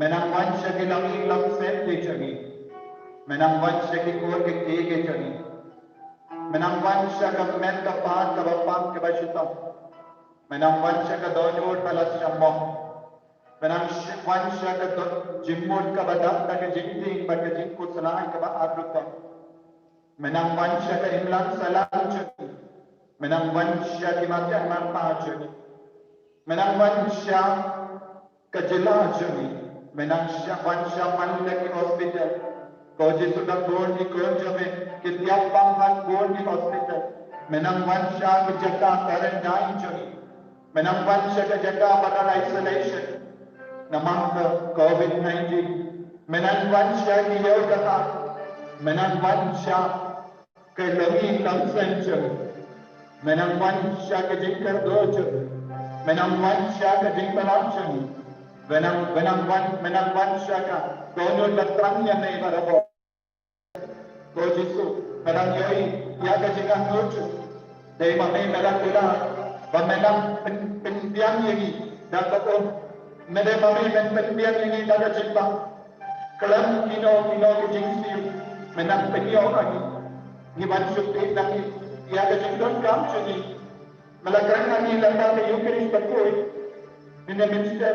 menang wansha ke langi lam sen ke chagi menang wansha ke kor ke chagi menang wansha ka men ka paat ka bapang ke bashita menang wansha ka donor palas shammo menang wansha ka jimmut ka badak ka jingting ba ka jingkut sanai ka ba adruta menang wansha ka imlan salam chagi menang wansha ki matya man pa chagi menang wansha ka jila chagi menang wansha man ki hospital ko jisu da bor ni ko jame ki tiap panghan bor ni hospital menang wansha ki jaka quarantine chagi menang wansha ka jaka badan isolation namang COVID-19 menang wansha ki yoga menang wansha ke lagi kamsen chagi menang wansha ke jingkar dojo menang wansha ke jingkalam chagi menang wansha ka dono datrangnya nei barabo ko jisu menang yoi ya ka jingkar dojo dei mame menang kula ba menang penbiang yegi dakon mere mame penbiang yegi daga jingba kelam kino ke jingsi menang penio lagi ni wansuk te lagi ya ka jingkar kam chagi malakrang ani landa ke yukeris bakoi ni minister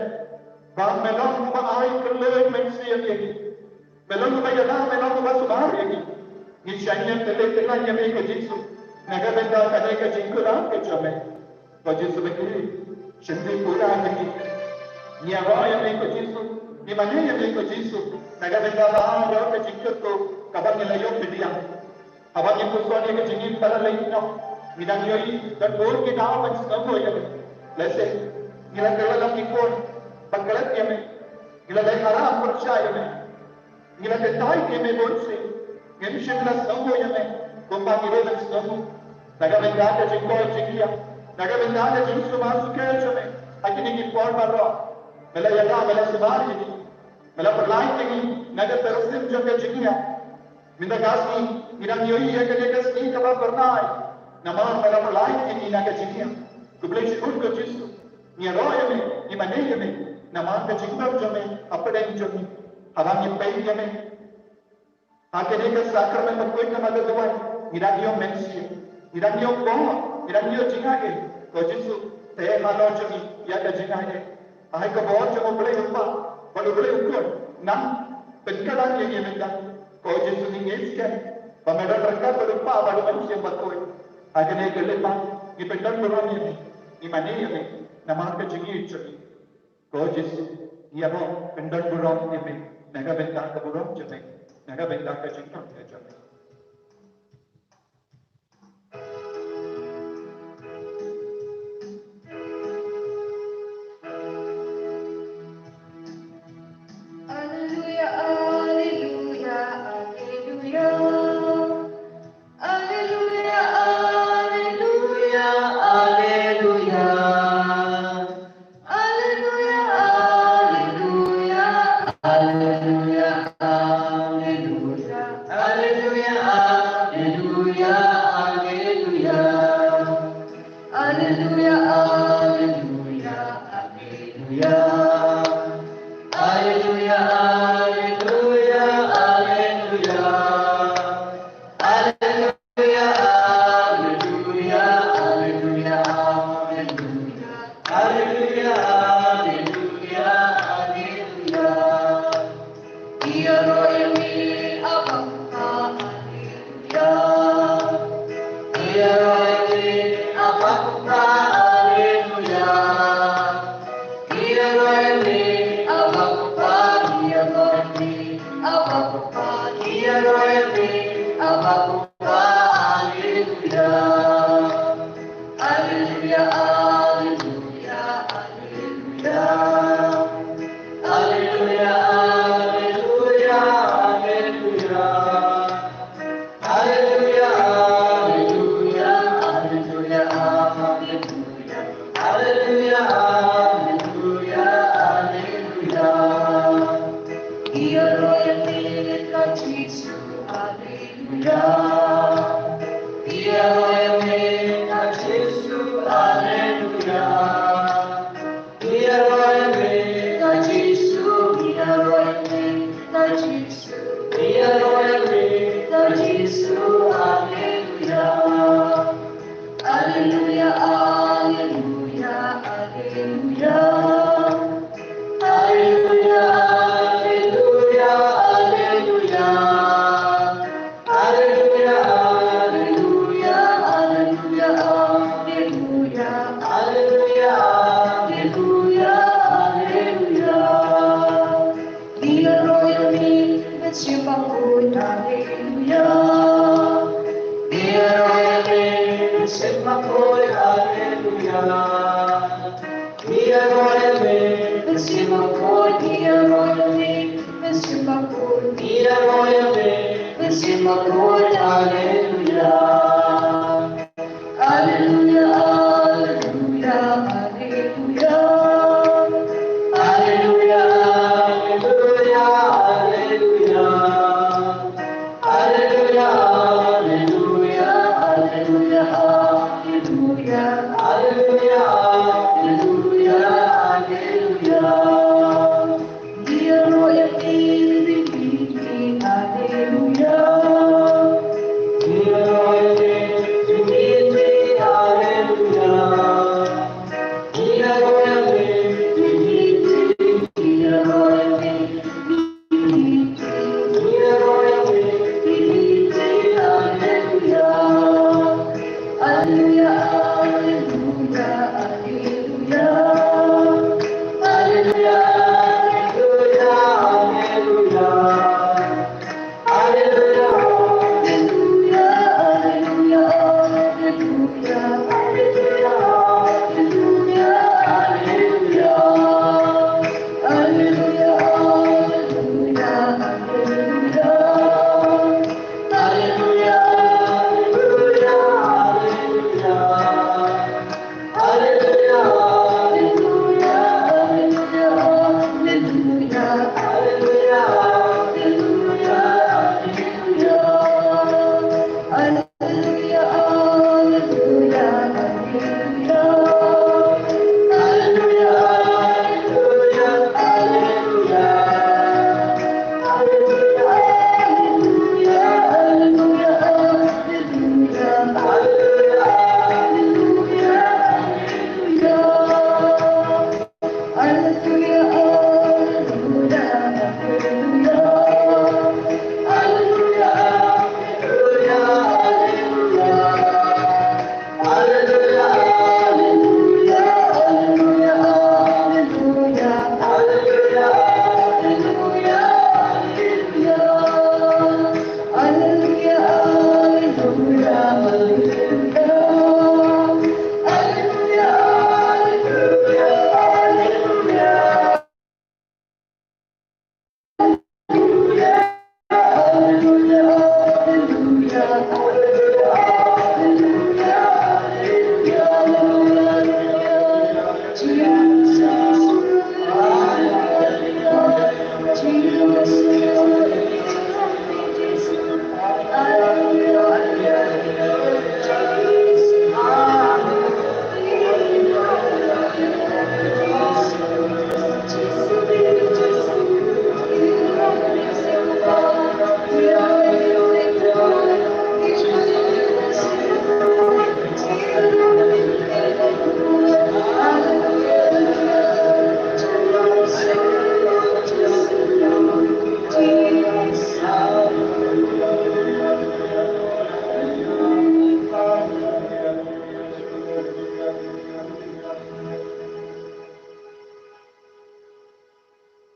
bang melong ba ay kelay mensiya yegi melong ba yada melong ba sumar yegi ni shanya tele yame ko jisu naga benda kane ka jinkura ke chame ko jisu bekiri shindi pura yegi ni ava yame ko jisu ni mane yame ko jisu naga benda ba ro ke jinkko kabar ni layo bidiya awan ni kusone ke jingin para laino minang yoi dan bor ki daw man sabo yame lese nila kala ki kon pagkalat yame nila dai haram persya yame nila detai yame bolse yame shimla sabo yame gomba gire dan sabo naga benda ke jingko jingia naga benda ke jingsu masu ke chame akini ki por barro mela yada mela sumar yini mela perlai yini naga tersim joke jingia minda gasni irang yoi ke lekas ni kaba bernai nama mela perlai yini naga jingia kublai shur ko jisu ni roya me ni mane me nama ka jingbar jame apade jame hawangi pai jame akene ka sakramen ko koi nama da dawai irangyo mensi irangyo bo irangyo jingage ko jisu te halo jami ya ka jingage ai ka bo jamo bole umpa bole ukon nam penkalan ye menda ko jisu ni ngeske pameda rakka berumpa baru manusia bakoi akene gelepa ni pendan berani ni mane me nama ka jingi chaki ko jisu ni abo pendan buron me naga benda ka buron jame naga benda ka jingam jame Hallelujah.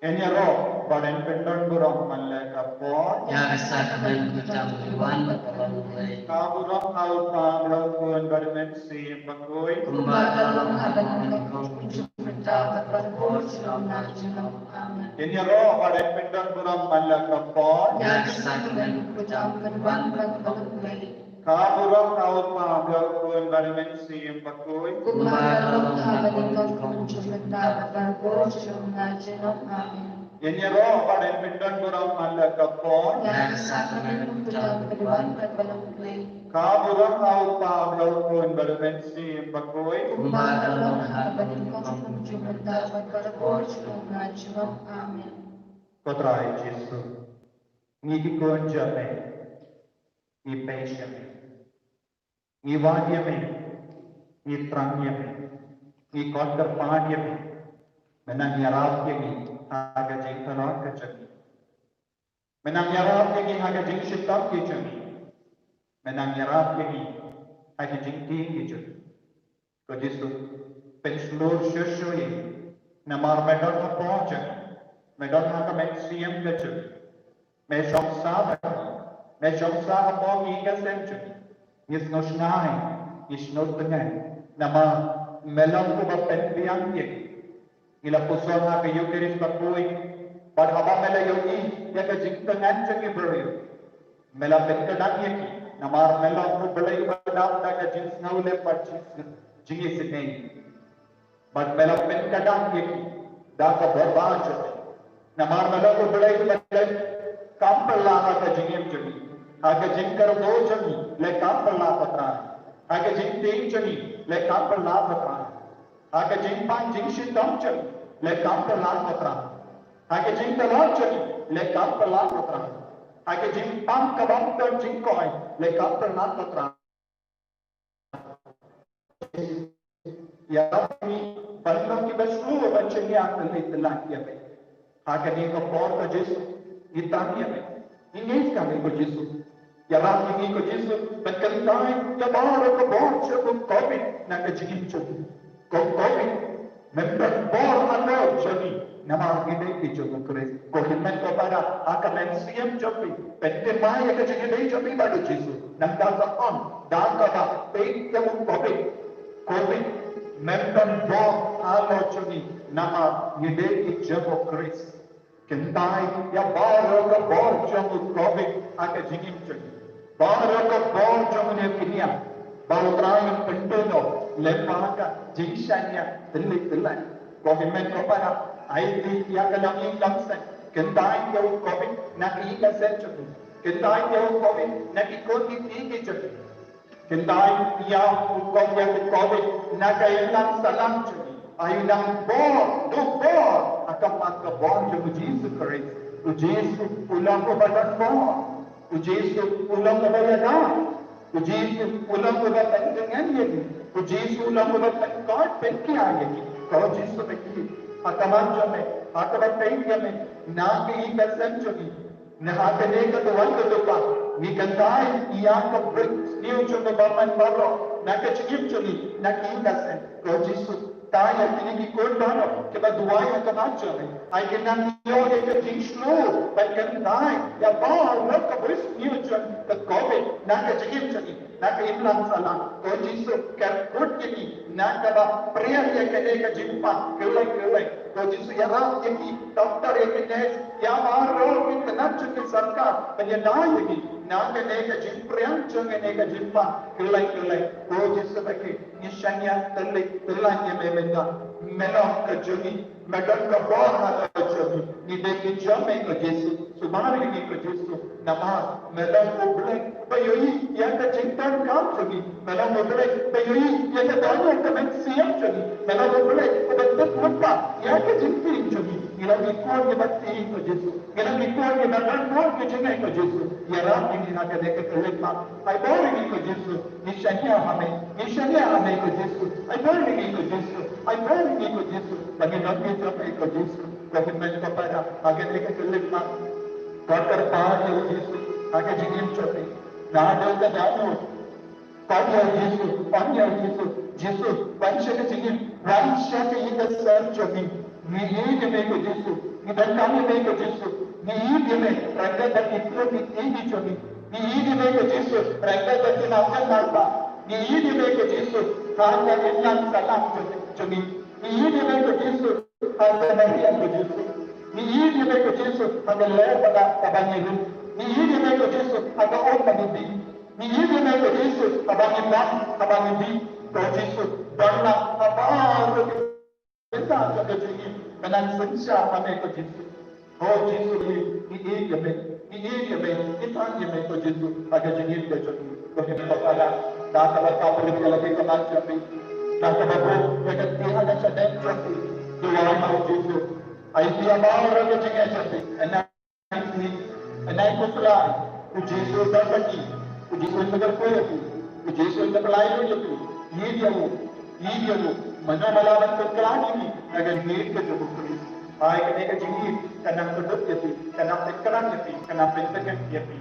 Enyero baden pendon burong malle kapor. Ya kesakitan kucang tuan berbaloi. Kaburong alpa belakun bermen si bakui. Kumbagalong haban kau kunjuk mendapat berbor selama jenam aman. Enyero baden pendon burong malle kapor. Ya kesakitan kucang tuan berbaloi. Kaburong alpa belakun bermen si bakui. Kumbagalong haban kau kunjuk mendapat berbor selama jenam aman. Enyero baden pendon burong malle kapor. Ya kesakitan kucang tuan berbaloi. Kaburong alpa belakun bermen si bakui. Kumbagalong haban kau kunjuk mendapat berbor selama jenam aman. Kotrai Yesus. Ngiki konjame, I patiame, I vadyame, I trangyame, I konterpadyame, menang yaratyami, haga jingtanakachami, menang yaratyami, haga jingshitakachami, menang yaratyami, haga jingtingachami. Ko Jesu, penslur shushui, namar medon haponjami, medon hakameksiyam gachami, me shomsa hapogi gasenchami, is no shnai, is no tengan, nama melam ko bapendiangye, ila puson ha ke yukeris bakui, but haba mela yogi, yaka jingtangan chagi beri, mela penkadangye ki, namar melam ko belai badam daga jins naule pachis jingis nei, but mela penkadangye ki, daga barbajate, namar melam ko belai badam kampala ka jingem jami, aga jingkar do jami, le kampala patra, aga jingting jami, le kampala patra, aga jingpan jingshitam jami, le kampala patra, aga jingtalot jami, le kampala patra, aga jingpan kabamter jingkoi, le kampala patra. Ya kami bandang kita seluruh bacanya akan ditelan ya. Aga ni ko porta Jesu itanya ini kami ko Jesu. Ya kami ko Jesu berkentai ya baru ko borche ko COVID na kajigin chodi. Ko COVID member bor ano chodi. Nama gede ki chodo kres. Ko himmet ko para akamen siem chodi. Pente mai ka jigin chodi ba Jesu. Nang dasa on daga ba pe ya COVID. COVID member bor ano chodi. Nama gede ki chodo kres. Kentai ya baru ke bor jamu COVID agak jingim curi. Baru ke bor jamu ne kinia. Baru terang pentono lepaka jingsanya telik. Government kopara ID ya kelangi langsan. Kentai ya COVID nak ika curi. Kentai ya COVID nak ikut tinggi curi. Kentai ya COVID nak ilang salam curi. Ayunang bor, bor, akan maka bor je Jesu Christ. Jesu ulang ko badan bor. Jesu ulang ko badan. Jesu ulang ko badan dengan ye. Jesu ulang ko badan God penki aye. Kau Jesu penki. Akaman jame, akaman penki jame. Na ke ika senjoni. Na hake ne ka tuan ko tuka. Ni kantai iya ka bricks niu jo ko baman baro. Na ke chigim choni. Na ke ika sen. Kau Jesu tayo pinigi ko tano ke ba duway ang kamadyo ay kinanyo ke tingslo pagkantay ya ba wala ka bris niyo dyan ka COVID nakajigim chani nakaimlang salang ko Jesu ka good kini nakaba prayer ya ka jimpa kulay ko Jesu ya ra ki doctor ya kines ya maro ki kanadyo ki sarkar panyanay ki nakane ka jimpriang chong ne ka jimpa kulay ko Jesu baki nishanya telanya melon ka jumi medon ka bor ka jumi ni de ki jame ko Jesu sumari ni ko Jesu nama melon ko blek bayoi ya ka cintan kam jumi melon ko blek bayoi ya ka danya ka men siam jumi melon ko blek ko betul lupa ya ka cintin jumi ila ni ko ni batti ko Jesu ila ni ko ni melon ko ke jenge ko Jesu ya ram ni na ka de ka lekma ai bori ni ko Jesu ni shania hame ko Jesu ai bori ni ko Jesu ai bori ni ko Jesu lagi nak ni ko Jesu ko men ko para agen de ka lekma Kakar paha Yesu, agak jingim copi. Nada ka dano. Panya Yesu, pansha ka jingim, pansha ka ika sar copi. Ni ide me ko Yesu, ni bantami me ko Yesu, ni ide me rangga da kitlo ni ide copi. Ni ide me ko Yesu, rangga da kinakan nalpa. Ni ide me ko Yesu, hanya ilang salam copi. Ni ide me ko Yesu, hanya nariyan ko Yesu. Ni ide me ko Yesu, hanya laya pada kabanyirin. Ni ide me ko Yesu, hanya on manibi. Ni ide me ko Yesu, kabanyibi. Ko Yesu, bangla abar kita jaga jini menan sensya kami ko Yesu. Oh Yesu ni ide me kita me ko Yesu, agak jini ko Yesu. Ko kita pada dah ka pergi lagi ke macam ni. Dah ka baru dekat Tuhan dan sedang jadi. Tuhan mau Yesu. Ai dia mau orang ke jini jadi. Enak ni Anai Kuflai, Puji Sultan Pati, Puji Sultan Koyaku, Puji Sultan Pelayu Yaku, Yidiamu, Manamalaman Kukrani, agar need ke Jabukuri. Ay kene ka jingi kanang tudut yati, kanang tekran yati, kanang pentakan yati.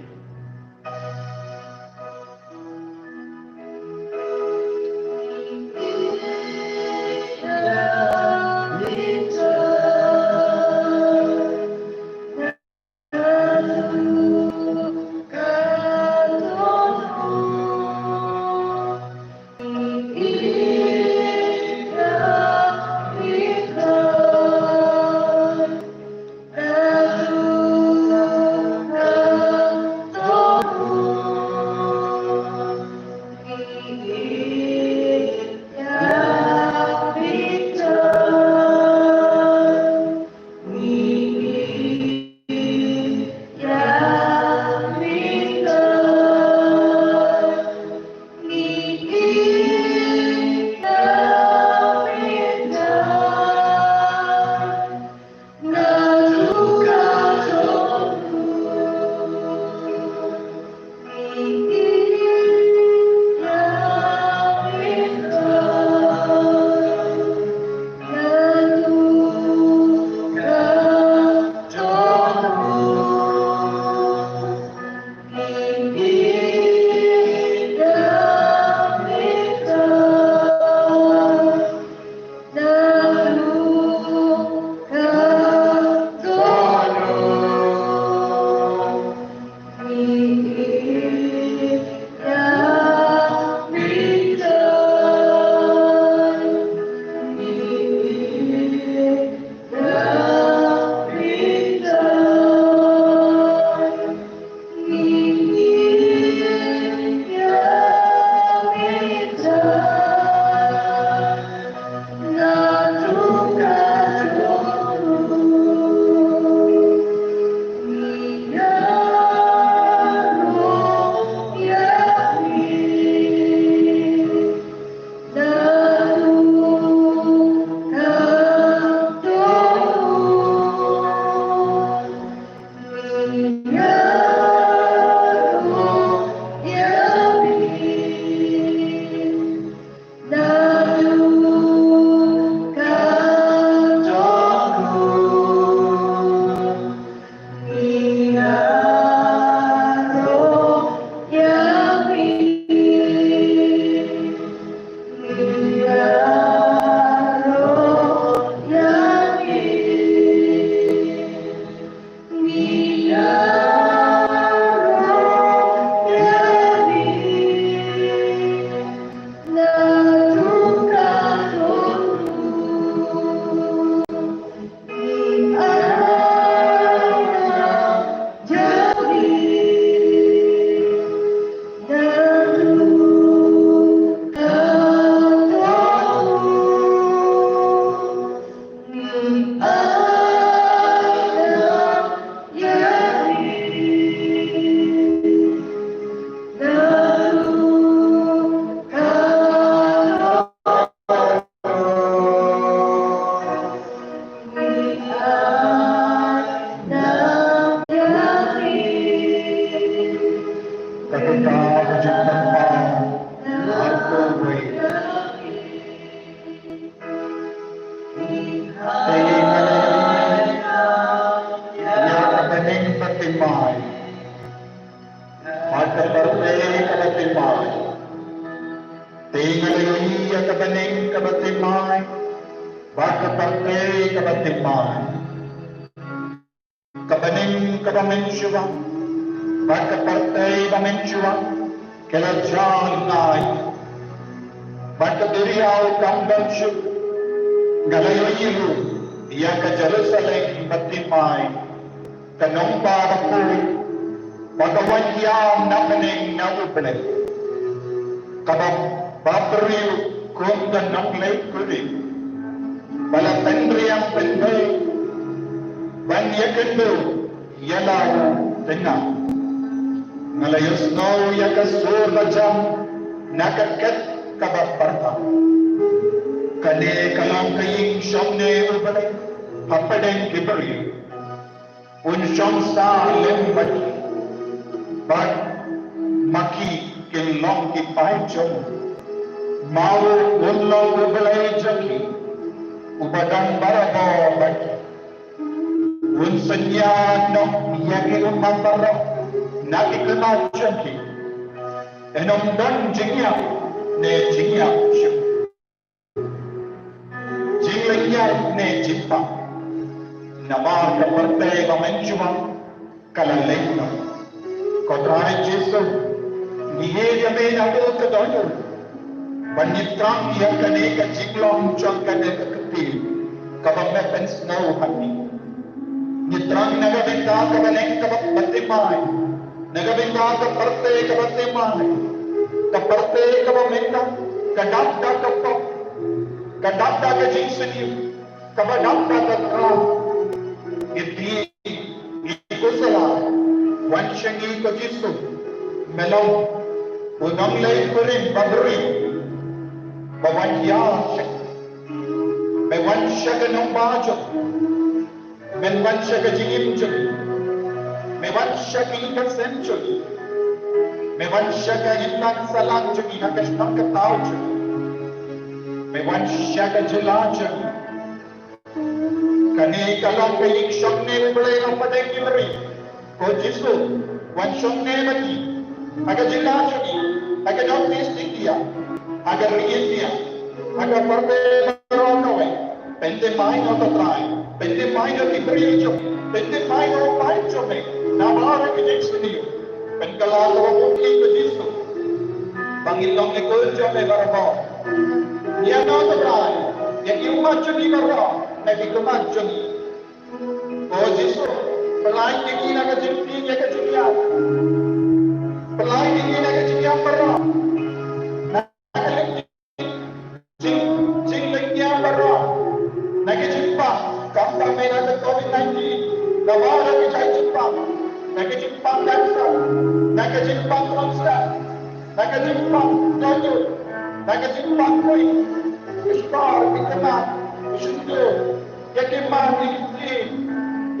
un shonsa lembaki but maki kilong ki paichong mau ullo ubelai jaki ubadang barabo baki un senyano yaki umambaro naki kenal jaki enom don jingya ne jingya shuk jingya ne jippa namar kaparte gamenchuma kalalengna kodrai jesu niye me nado kadonyo banyitrang ya kane ka jinglong chong kane ka kati kabame pen snow hani nitrang naga benda ka baneng ka batimai naga benda ka parte ka batimai ka parte ka bamenda ka datta ka jinsani ka badatta ka kra iti ikusala wanshangi ko jisu melong unang lay kurin babri bawanyak mewansya ka ng bajo mewansya ka jingim jog mewansya ka ikasen jog mewansya ka inang salang jog inakas ng katao jog mewansya ka jila jog kani kalong ka iksyong ne ulay ng padeng kimari ko jisu wansyong ne mati aga jila jog aga Northeast India aga India aga parte Maronoy pende maino tatray pende maino kibriyo pende maino pacho me namara kinexniyo penkalalo ko ko Jisu Panginoong ni kuljo me barabo ya no tatray ya iumacho ni barabo na kikumacho ni o Jisu pelai kini na kajimpi ya kajimya pelai kini na kajimya barabo Nagijimpa, kapag may nasa COVID-19, nawala ki Jimpa, nagijimpa cancer, nagijimpa cancer, nagijimpa toyo, nagijimpa koi, ispar, ikamat, isundo, yakiman,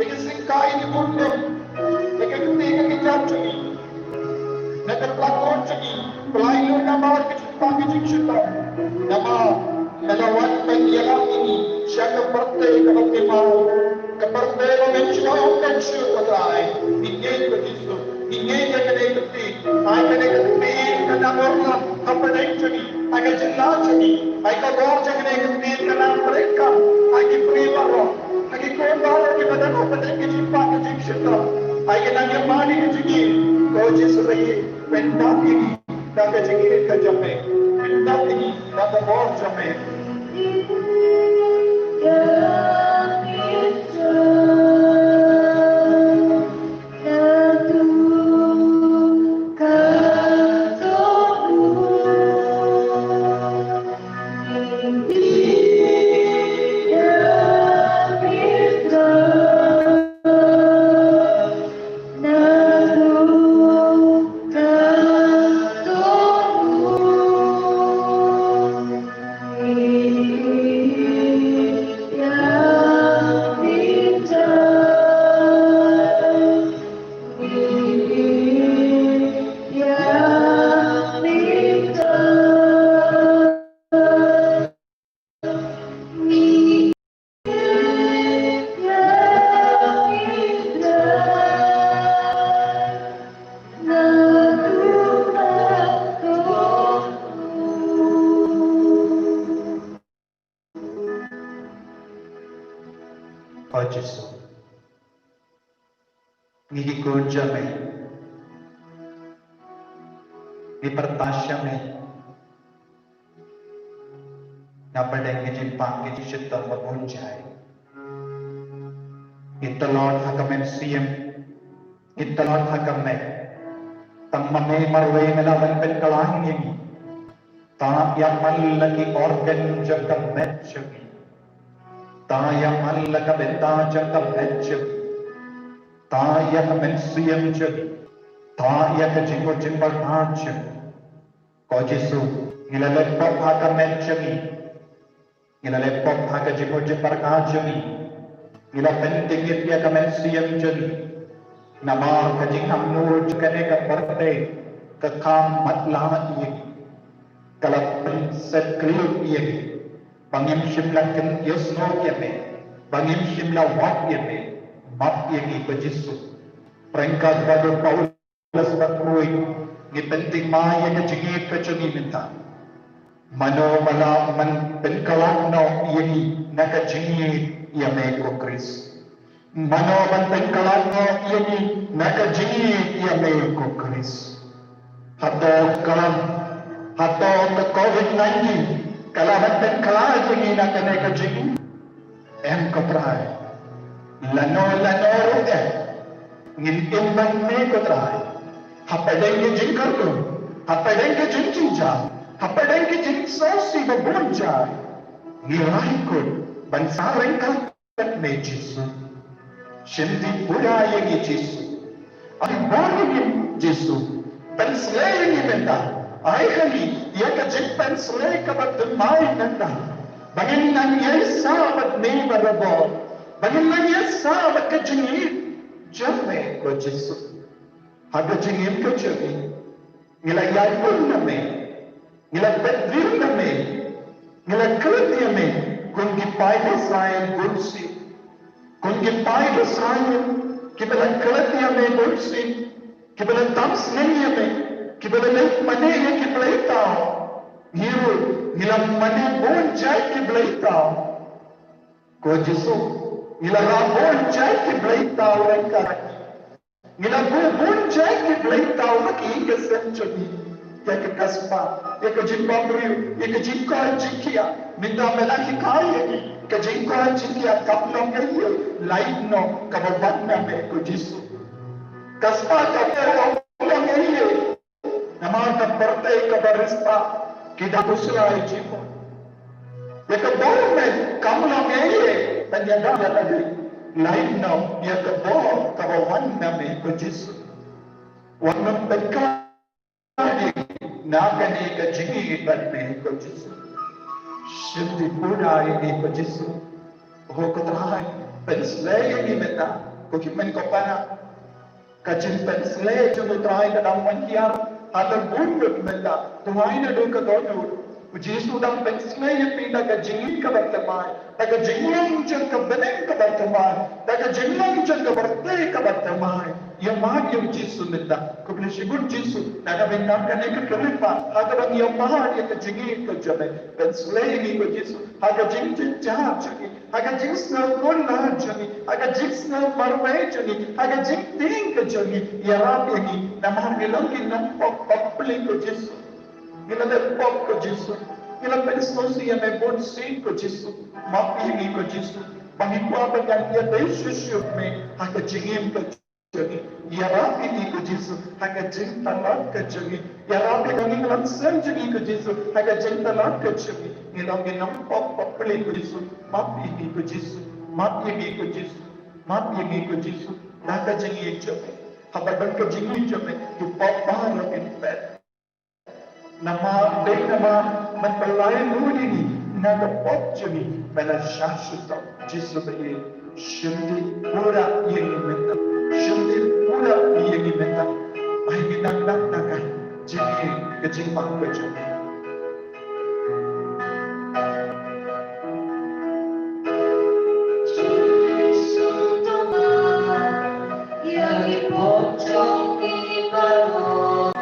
ikisingkai di mundo, ikikuti kakijachuni, nagkaplakon chuni, pelayu nama kejimpa kejimshita, nama melawat penyalang ini siya kaparte kapag mau kaparte mention mention patay ingay ko Jisu ingay ka kanekati ay kanekati kanamorla kapanekchuni ay kajilachuni ay kagorja kanekati kanamreka ay kiprivaro ay kikobaro kibadano panekijimpa kajimshita ay kananyamani kajigi ko Jisu rayi pendapini nakajigi kajame pendapini nakagorjame Nidikunja me, nipertasya me, napadeng jimpang kijishita magunjay. Italon hakamen siyem, italon hakamen, tamame marwe melawan penkalahin ini, ta yang malaki organ jangka metchagi, ta yang malaka benta jangka metchagi. Taya kamensiam jadi, taya kejingo jimbal aja. Kau Yesus, ila lepok haka menjadi, ila lepok haka jingo jimbal aja ni. Ngila penting dia kamen siam jeni. Nama kajing hamnu jukane ka birthday ka kam matla ye. Kala set kriu ye. Bangim shimla ken yosno ye me. Bangim shimla wat ye me. Map ye ki bajisu. Perangkat pada Paulus berkui ni penting maya ke jengit ke cungi minta. Mano mala man penkalan no yeni naka jengit ya me ko Kris. Mano man penkalan no yeni naka jengit ya me ko Kris. Hato kalam hato ke COVID-19 kalau man penkalan jengit naka jengit em ko prai. Lano ru'eh ngin imbang me ko try hapadeng ke jing kartu hapadeng ke jing cinca hapadeng ke jing sosi babunja nilai ko bansa rengkal me jisu shindi pura ye jisu ai boni jisu penslay ni benda ai khali ya ka jing penslay ka bat mai nanda bangin nan ye sabat me barabo bangin nan ye sabat ke jing Jame ko Jesu. Haga jingim ko jami. Ngila yayun na me. Ngila bedrim na me. Ngila kerja me. Kung gipay na sayan gulsi. Kung gipay na sayan. Kibala kerja me gulsi. Kibala tams niya me. Kibala lait mane ya kibala itaw. Hiru. Ngila mane bon jay kibala itaw. Ko Jesu. Ngila rabon jay kiblay tao ang karaki. Ngila bubon jay kiblay tao makiingasan jodi. Ya ke kaspa, ya ke jimbabri, ya ke jingko jikia. Minda melaki kaya ni. Ke jingko jikia kaplong kayo. Light no, kababat na me ko Jesu. Kaspa kapero kaplong kayo. Naman kaparte kabarista. Kita kusra jipo. Ya ke bawang me, kaplong kayo. Tanyada ya tadi lain no ya kebo kawan nami ko Jesu wanam pekka nakani ka jingi badme ko Jesu shindi pura ini ko Jesu ho ko trahay penslay ni meta ko kimen ko pana ka jin penslay jo trahay ka dam mankiar atar bundut meta tuwai na do ka do Jesu dam penslay ya pinda ka jingi ka berteman daga jinglang jan ka beneng ka berteman daga jinglang jan ka bertay ka berteman ya mahal yung Jesu nita ko bila sigur Jesu daga benang ka ne ka kalipa haga bang ya mahal ya ka jingi ka jame penslay ni ko Jesu haga jing jing jah jani haga jing snal kon na jani haga jing snal marway jani haga jing ting ka jani ya rab yani namah bilang kinam pop pling ko Jesu Gila de pop ko Jesu. Gila pensosi ya me bon sin ko Jesu. Mapi ko Jesu. Bangikwa bagan ya de shushuk me haka jingim ko jani. Ya rapi ko Jesu. Haka jing talat ko jani. Ya rapi kami ngalam sen jani ko Jesu. Haka jing talat ko jani. Gila ginam pop pling ko Jesu. Mapi ko Jesu. Mapi ko Jesu. Mapi ko Jesu. Haka jingi jame. Habadan ko jingi jame. Tu pop bahara in bed. Nama dek nama mempelai ludi ni naga pop jami mela syashita Jesu bagi shindi pura yang minta shindi pura yang minta ai nak naga jami kejimbang kejami Jesu nama yang dipocong di bawah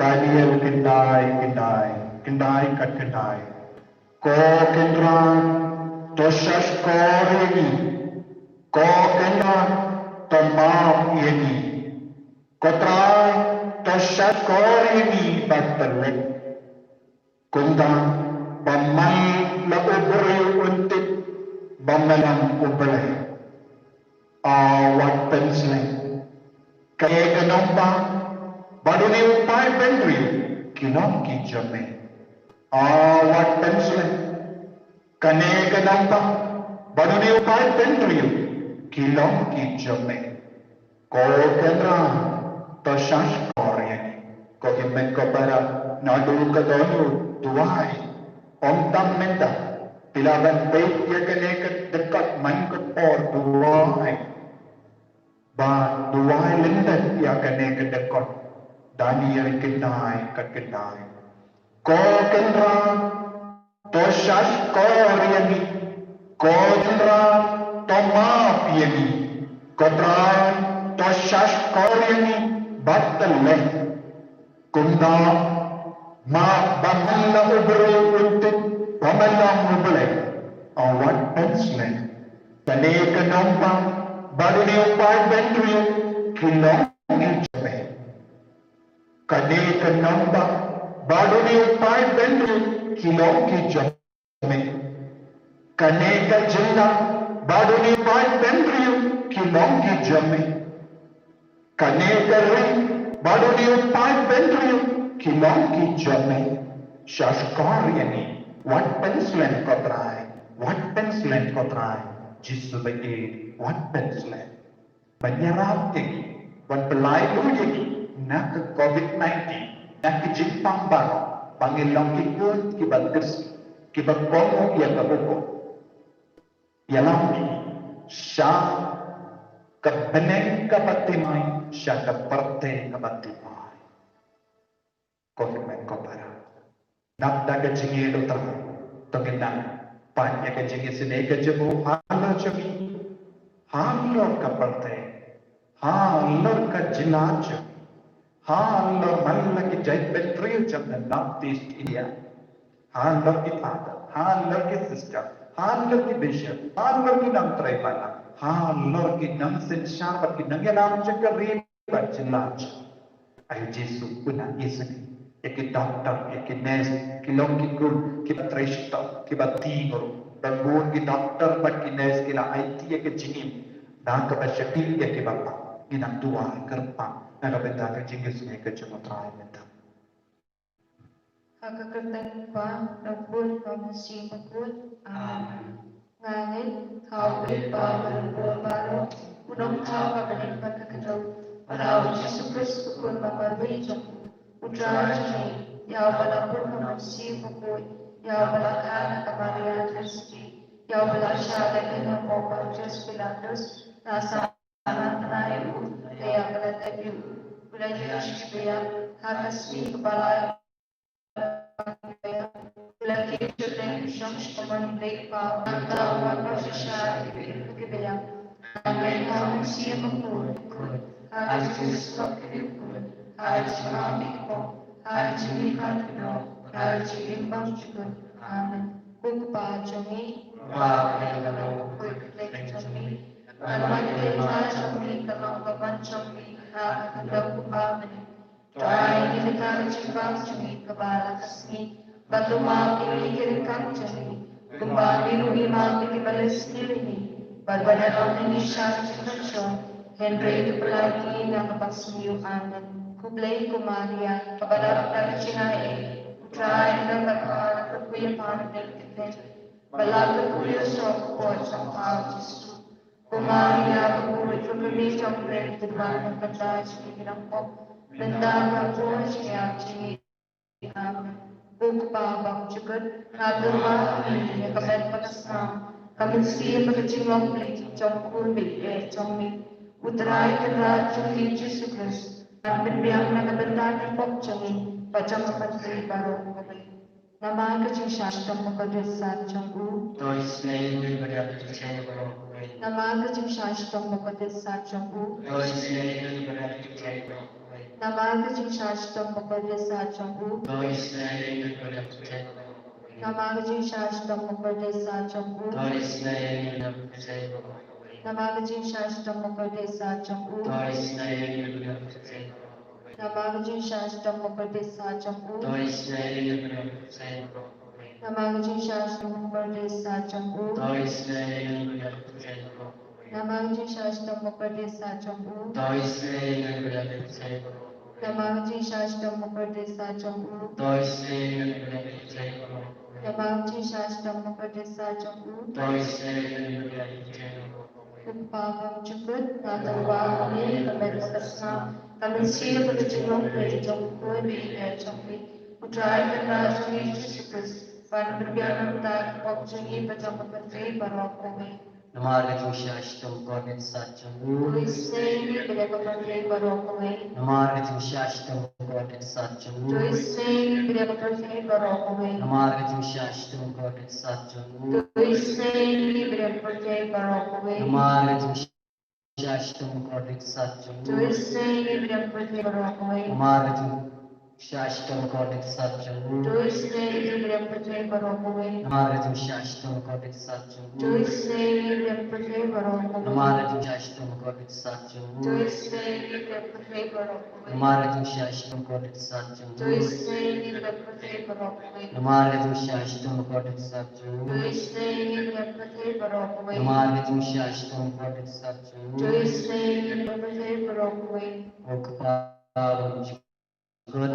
Daniel kendai kat kendai. Ko kendran tosas koregi. Ko kendran tomam yegi. Ko trai tosas koregi batalek. Kundang bamal la ubri untit bamalam ubri. Awat pensling. Kaya kenompa baru ni upai bentri kinom ki jame. Awat pensling. Kane kenompa baru ni upai bentri kinom ki jame. Ko kendra tosas korya. Ko kimen ko para nadu kadonu tuai. Om tam menta pilaban baik ya kane dekat man ko or tuai. Ba duai lindan ya kane kedekot Daniel kendai kat kendai. Ko kendra tosas koryani. Ko kendra tomap yani. Ko trai tosas koryani batalek. Kunda ma bamala ubri untit bamala ubri. Awat penslen. Kane kenompa baru ni upai bentri kilong iljabe. Kane kenompa baru ni upai bentri kilong iljabe. Kane ka jinda baru ni upai bentri kilong iljabe. Kane ka ring baru ni upai bentri kilong iljabe. Shaskar yani what penslen kotrai. What penslen kotrai. Jisu bagi what penslen. Menyerap lagi. Wan pelai lu lagi. Nak ke COVID-19. Nak ke Jepang baru. Panggil lang ikut kibat kersi. Kibat komo yang kebuko. Yalam ni. Syah kebeneng kebatimai. Syah keperte kebatimai. COVID-19 kopara. Nak dah kecingin dokter. Tenggelam. Pan yang kecingin sini kecebu. Hala cemi. Hala kaparte. Hala kajilac. Hala malla ki jai bentri jam North East India. Hala ki father. Hala ki sister. Hala ki bishop. Hala ki nang traibala. Hala ki nang sinsar ki nang yalam cakari kajilac. Ay Jesu kuna isani. Eki doctor, eki nurse, ki long ki gun, ki batreshta, ki batigor, bangun ki doctor, bat ki nurse, ki la IT, eki jingim, dan ka bashakil ya ki bapa, ki nak dua kerpa, nak ka benda ka jingis ne ka cemotrai benda. Haka kertan pa, nagbul ka musi magul. Amen. Ngangin, hawit pa, malungkul baro, unong tawa kanin pagkakataw, paraw Yesu Kristo kung maparwi jom. Udrajani, ya balapur hamsi bukui, ya balakana kamaria Kristi, ya balashada kena mopa Jes Pilatus, nasa ananayu, ya balatayu, bulayish biya, hakasmi kebalaya, bulayish dan syams teman lepa, antara wapa syashar, kebiya, amin hamsi bukui, hakasmi bukui, Hajimamiko, Hajimikatno, Hajimimbangchukun, Amen. Kukpachami, Wapelano, Kuklekchami, Anmatejachami, Kamangkapanchami, Hakakadaku, Amen. Try Nilikachibangchami, Kabalakasmi, Batumaki, Kirikachami, Kumbani Rumimaki, Kibalesnilini, Barbanaroni, Shachikachon, Henry Tupulaki, Nakapasmiyo, Amen. Kublay ko Maria, kabalak na chinae, try na magkakaroon ko yung pangit, balag ko yung sok ko sa pao Jesu. Kung Maria, kukulit ko kami sa pwede, diba ng kanda sa kikilang ko, nandang ko siya, chingi, kung pabang chukot, natuma kami, kabet patasam, kami siya pagkachingong plate, chong kulbit, chong mi, utray ka chong Jesu Christ. Berbiang na kabandaan ng pokchangin, pachang kapatid barong kabay. Nama kaching shashtam makadesat changgu. Tois name berarti barong Nama kaching shashtam makadesat changgu. Tois name berarti barong Namaste Shastam Mukadesa Chambu. Dois nem para fazer Namaste Shastam Mukadesa Chambu. dois nem para fazer Namaste Shastam Mukadesa Chambu. dois nem para fazer Namaste Shastam Mukadesa Chambu. dois nem para fazer Namaste Shastam Mukadesa Chambu. dois nem para fazer Namaste Shastam Mukadesa Chambu. dois nem para fazer Namaste Shastam Mukadesa Chambu. dois nem para fazer Namaste Shastam Mukadesa Chambu. dois nem para fazer Pagam Chukut, Natawahane, Kamedasna, Kamensia Pagachilong, Rajong, Koi, Chongmi, Utrai, Rajong, Jesus, Pan Berbianam, Tak, Okjungi, Pajamapatri, Barokome. Namaste Shastam Kornet Satcham Who is saying, Bidapatri, Barokome. Namaste Shastam Kornet Satcham Who is saying, Bidapatri, Barokome. Namaste Shastam Kornet Satcham Who is saying, Bidapatri, Barokome. Namaste Shastam Kornet Satcham Who is saying, Bidapatri, Barokome. Namaste Shastam Kornet Satcham Who is saying, Bidapatri, Barokome. Namaste Shastam Kornet Satcham Who is saying, Bidapatri, Barokome. Namaste Shastam Kornet Satcham Who is saying, Bidapatri, Barokome. Namaste Shastam Kornet Satcham Who is saying, Bidapatri, Barokome. Namaste Shastam Kornet Satcham Who is saying, Bidapatri, Barokome. Namaste Shastam Kornet Satcham Who is saying, Bidapatri, Barokome. Okupado Good.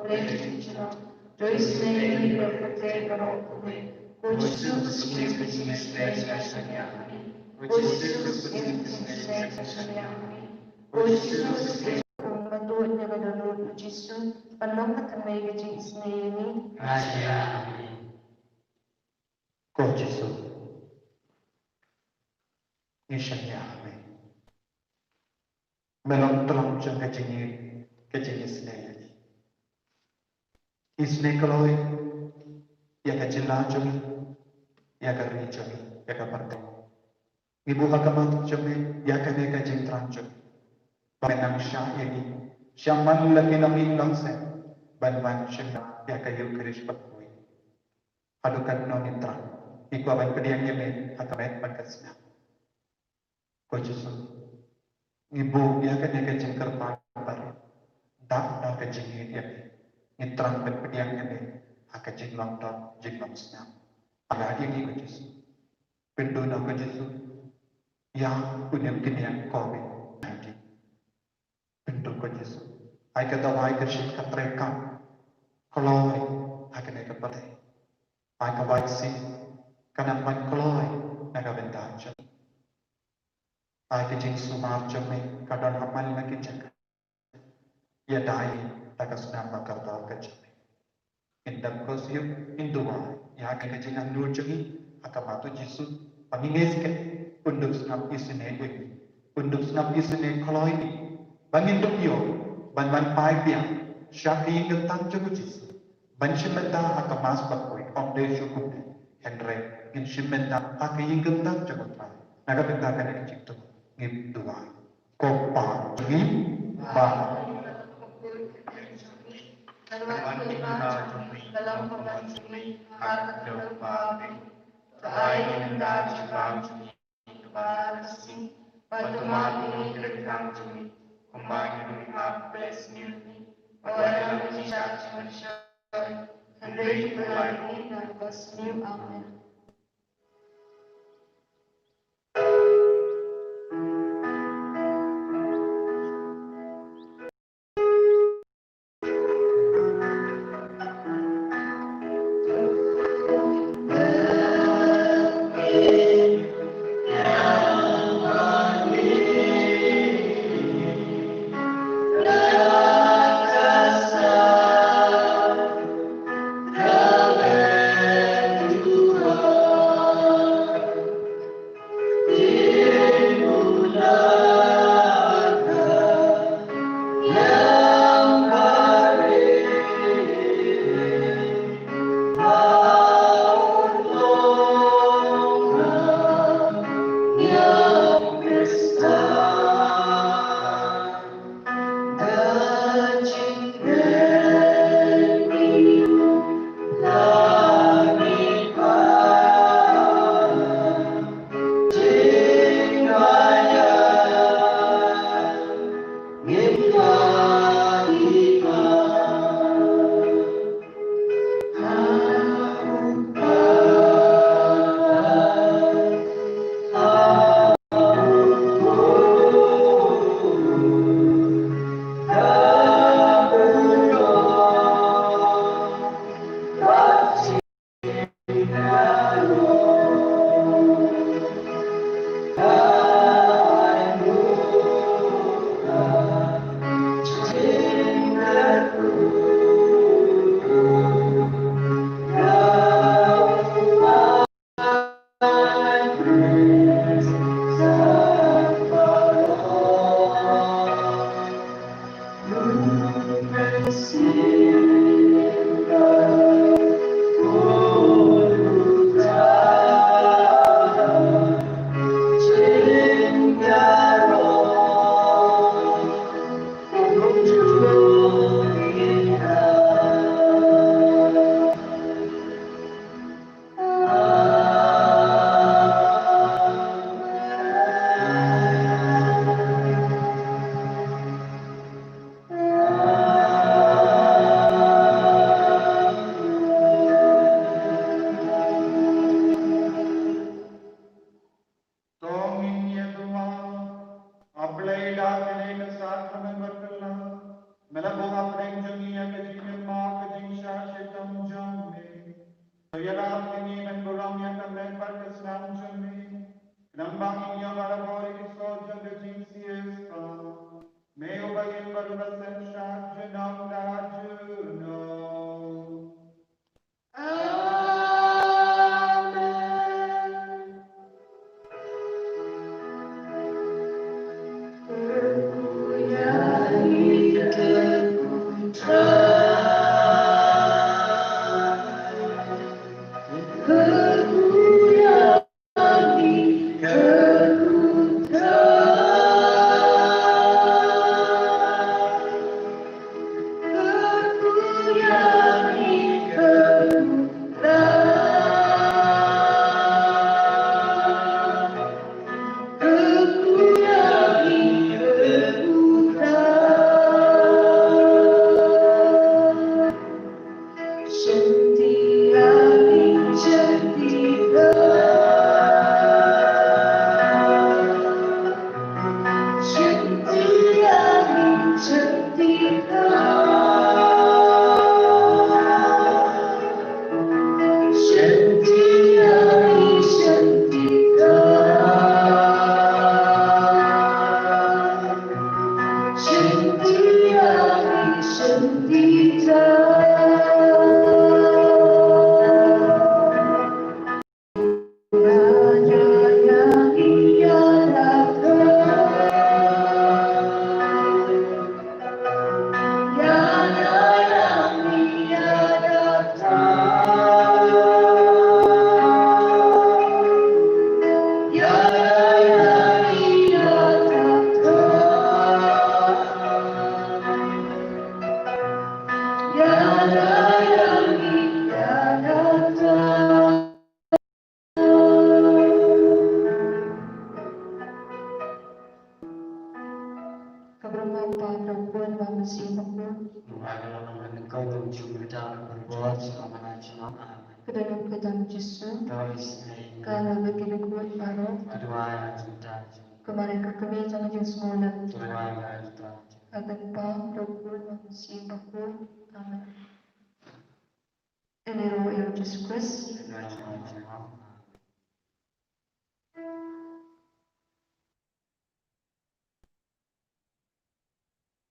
boleh dicerah. Joyce ini berpetai berokwe. Khusus yang bisnes nasional. Khusus yang bisnes nasional. Khusus yang membantunya pada Lord Jesus. Panong kami jenis ini. Amin. Ko Jesus. Ishanya amin. Melon telam jeng kejenis naya. Isne kaloi ya kajila jeng ya kari jeng ya kaparteng. Ibu hakamat jeng ya kane kajeng terang jeng. Benang syah ini syaman lagi nami langse banwan syah ya kayu keris pakui. Adukan noni terang. Iku aban pediang yeme hakamet pangkasna. Ko Jesus. Ibu ya kane kajeng kerpar. Tak kajeng ya. Ngitrang berpediang ini akan jinglong dan jinglong senang. Ada ini ko Jesus. Pintu na ko Jesus. Yang punya kini COVID-19. Pintu ko Jesus. Ay kadaway kersit katrekam. Koloy akan ikapatay. Ay kawaksi kanapan koloy nagabentahan. Ay kajing sumar jami kadang hamal na kijaga. Ya dai takasnam bakal kajami. Indam kosiu indua ya kajing andur jami akamatu Jesus paningeske unduk snap isine ini. Unduk snap isine koloy ini. Banginduk yo ban pai pia syaki gentang jago Jesus. Ban shimenda akamas bakoi omde syukup Henry in shimenda akayin gentang jago pai. Naga benda kan kajing tu ngip dua. Kopa ngip ba. Dalam pembantuan harta terbaik, selain dari kami kebarasi, bantu mati dari kami, kembali menghabisnya, orang yang tidak mencari, hendak berlari dan bersenyum amin. Hallelujah. Keberapa perempuan masih makmur Engkau mencipta berbuat selama cuma ke dalam kedalam Yesus. Kau istri Kalau begitu kuat baru kedua yang cinta kemarin ke kami jangan jauh semula. kedua yang cinta Akan perempuan masih makmur. Amin. Ini roh yang Yesus Kristus. kedua yang cinta